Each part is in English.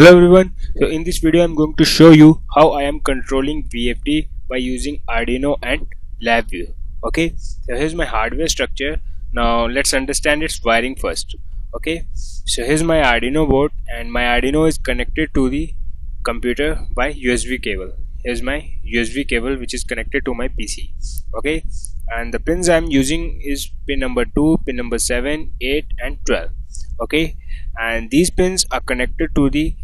Hello everyone, so in this video I'm going to show you how I am controlling VFD by using Arduino and LabVIEW. Okay, so here's my hardware structure. Now let's understand its wiring first. Okay, so here's my Arduino board and my Arduino is connected to the computer by USB cable. Here's my USB cable which is connected to my PC. Okay, and the pins I'm using is pin number 2, pin number 7, 8 and 12. Okay, and these pins are connected to the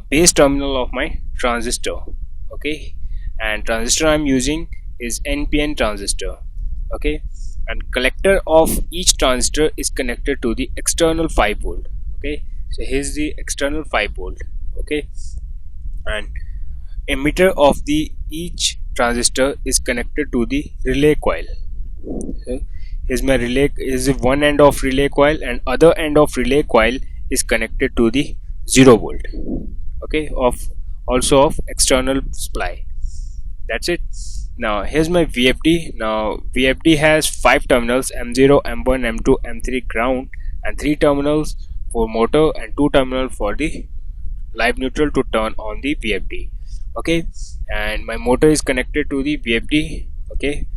base terminal of my transistor. Okay, and transistor I'm using is NPN transistor. Okay, and collector of each transistor is connected to the external 5 volt. Okay, so here's the external 5 volt. Okay, and emitter of the each transistor is connected to the relay coil. So here's my relay, is one end of relay coil and other end of relay coil is connected to the 0 volt. Okay, also of external supply. That's it. Now here's my VFD. Now VFD has 5 terminals, M0, M1, M2, M3 ground, and 3 terminals for motor and 2 terminals for the live neutral to turn on the VFD. Okay, and my motor is connected to the VFD. Okay,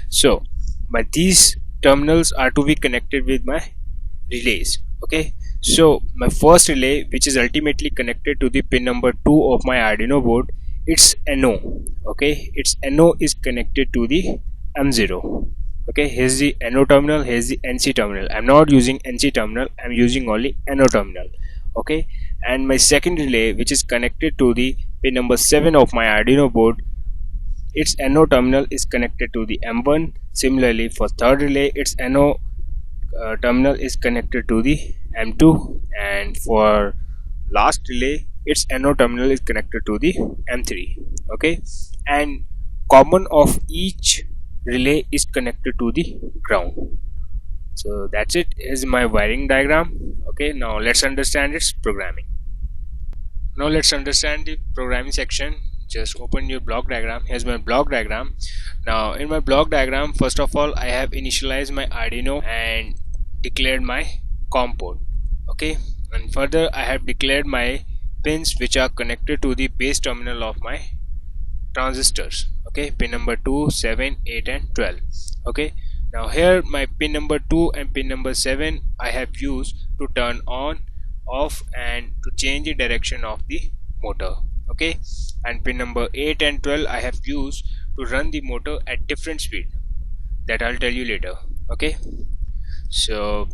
so but these terminals are to be connected with my relays. Okay, so my first relay, which is ultimately connected to the pin number 2 of my Arduino board, its NO. Okay, its NO is connected to the M0. Okay, here's the NO terminal, here's the NC terminal. I'm not using NC terminal, I'm using only NO terminal. Okay, and my second relay, which is connected to the pin number 7 of my Arduino board, its NO terminal is connected to the M1. Similarly, for third relay, its NO terminal is connected to the M2, and for last relay, its NO terminal is connected to the M3. Okay, and common of each relay is connected to the ground. So that's it, is my wiring diagram. Okay, now let's understand its programming. Now let's understand the programming section. Just open your block diagram. Here's my block diagram. Now in my block diagram, first of all, I have initialized my Arduino and declared my COM port. Okay, and further I have declared my pins which are connected to the base terminal of my transistors. Okay, pin number 2, 7, 8 and 12. Okay, now here my pin number 2 and pin number 7 I have used to turn on, off and to change the direction of the motor. Okay, and pin number 8 and 12 I have used to run the motor at different speed, that I'll tell you later. Okay, so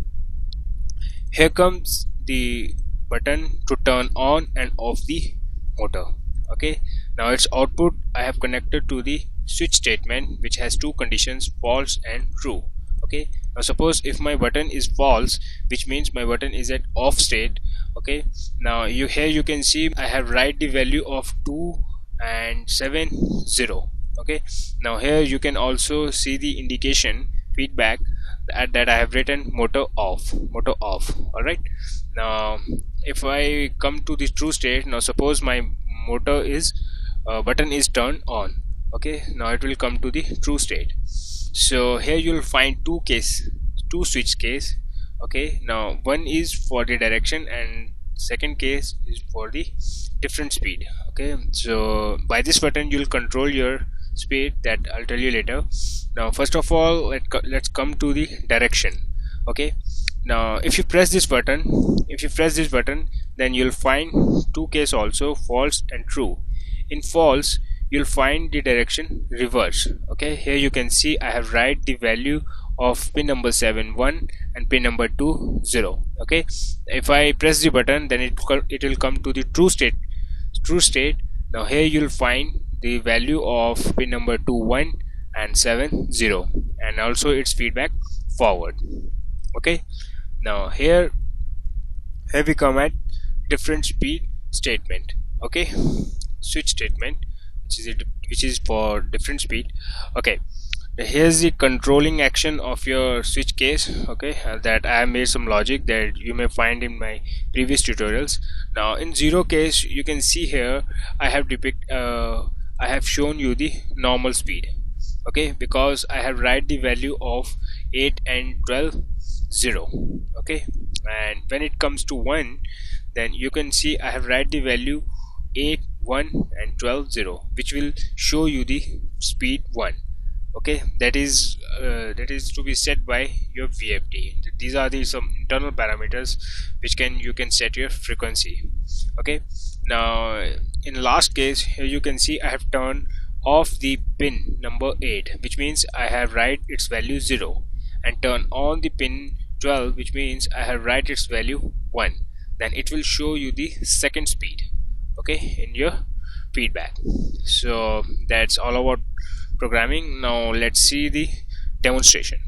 here comes the button to turn on and off the motor. Okay, now its output I have connected to the switch statement, which has 2 conditions, false and true. Okay, now suppose if my button is false, which means my button is at off state. Okay, now here you can see I have write the value of 2 and 7 0. Okay, now here you can also see the indication feedback that I have written motor off, motor off. Alright, now if I come to the true state, now suppose my motor is button is turned on. Okay, now it will come to the true state. So here you will find two switch case. Okay, now one is for the direction and second case is for the different speed. Okay, so by this button you will control your speed, that I'll tell you later. Now first of all, let's come to the direction. Okay, now if you press this button, then you'll find 2 case also, false and true. In false you'll find the direction reverse. Okay, here you can see I have write the value of pin number 7 1 and pin number 2 0. Okay, if I press the button, then it will come to the true state. Now here you'll find the value of pin number 2 1 and 7 0, and also its feedback forward. Okay, now here we come at different speed statement. Okay, switch statement, which is for different speed. Okay, here's the controlling action of your switch case. Okay, that I have made some logic that you may find in my previous tutorials. Now in 0 case, you can see here I have shown you the normal speed. Okay, because I have write the value of 8 and 12 0. Okay, and when it comes to 1, then you can see I have write the value 8 1 and 12 0, which will show you the speed 1. Okay, that is to be set by your VFD. These are the some internal parameters which you can set your frequency. Okay, now in last case here you can see I have turned off the pin number 8, which means I have write its value 0, and turn on the pin 12, which means I have write its value 1. Then it will show you the second speed, okay, in your feedback. So that's all about programming. Now let's see the demonstration.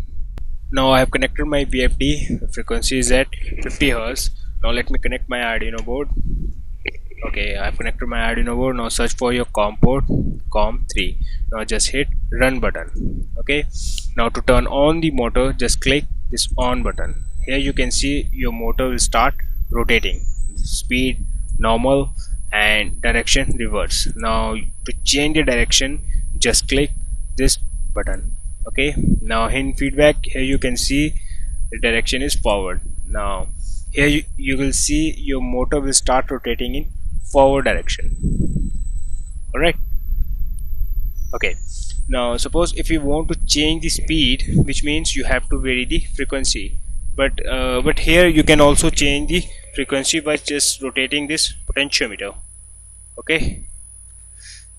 Now I have connected my VFD. Frequency is at 50 Hz. Now let me connect my Arduino board. Okay, I have connected my Arduino board. Now search for your COM port, COM3. Now just hit run button. Okay, now to turn on the motor, just click this on button. Here you can see your motor will start rotating, speed normal and direction reverse. Now to change the direction, just click this button. Okay, now in feedback here you can see the direction is forward. Now here you will see your motor will start rotating in forward direction. Alright, okay, now suppose if you want to change the speed, which means you have to vary the frequency, but here you can also change the frequency by just rotating this potentiometer. Okay,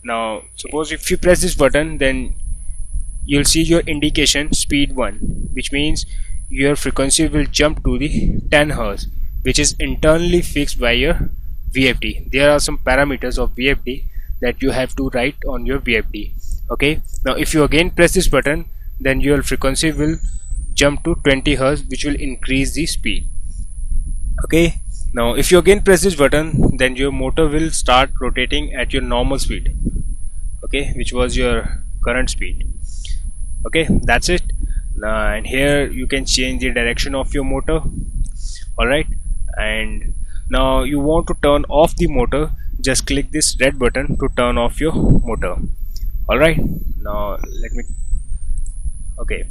now suppose if you press this button, then you'll see your indication speed 1, which means your frequency will jump to the 10 Hz, which is internally fixed by your VFD. There are some parameters of VFD that you have to write on your VFD. Okay, now if you again press this button, then your frequency will jump to 20 Hz, which will increase the speed. Okay, now if you again press this button, then your motor will start rotating at your normal speed, okay, which was your current speed. Okay, that's it. And here you can change the direction of your motor. Alright, and now you want to turn off the motor, just click this red button to turn off your motor. Alright, now let me, okay,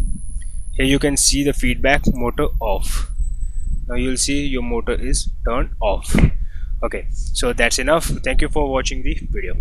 here you can see the feedback motor off. Now you'll see your motor is turned off. Okay, so that's enough. Thank you for watching the video.